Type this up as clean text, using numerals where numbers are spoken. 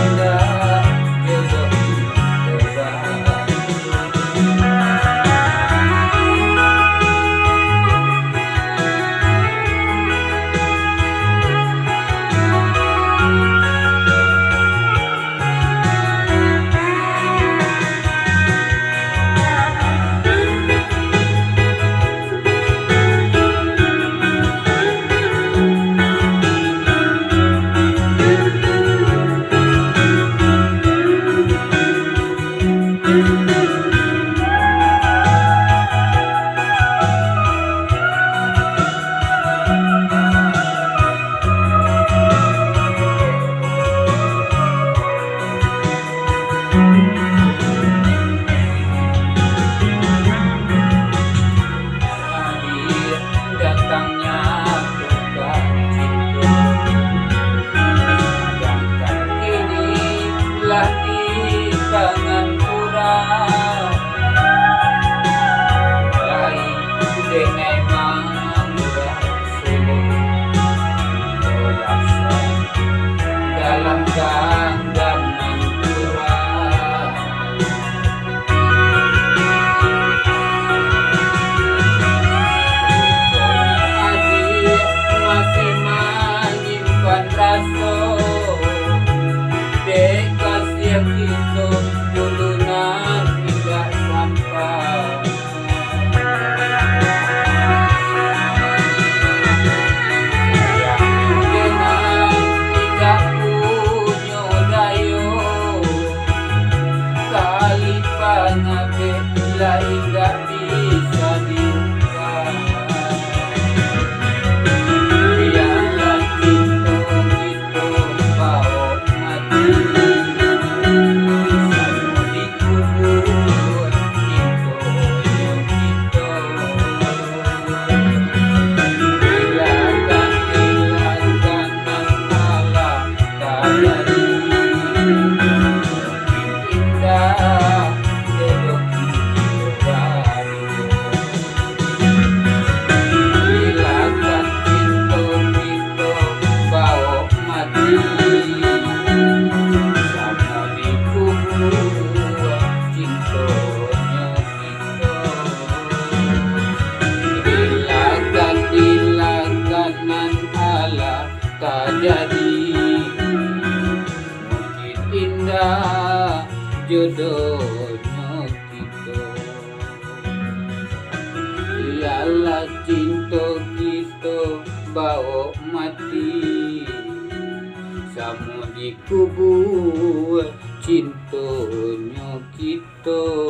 indah jodoh kita. Hadir datangnya bukan cinta, sedangkan kini telah di tangan orang lain. Dengai mangga sulit berasa dalam genggaman orang. Adik masih menyimpan rasa dek kasih kita dulu nan tidak sampai. Sayang dengan tidak punya dayo kali pangabe lain tak bisa diubah. Biarlah cinta kita bawa mati, sama dikubur cintanya kita. Hilangkan Allah tak jadi indah jodoh kita baru. Hilangkan cinta kita bawa mati, sama dikubur cintanya kita. Hilangkan nan Allah tak jadi, mungkin indah jodohnya kita. Biarlah cinta kita bawa mati, sama dikubur cintanya kita.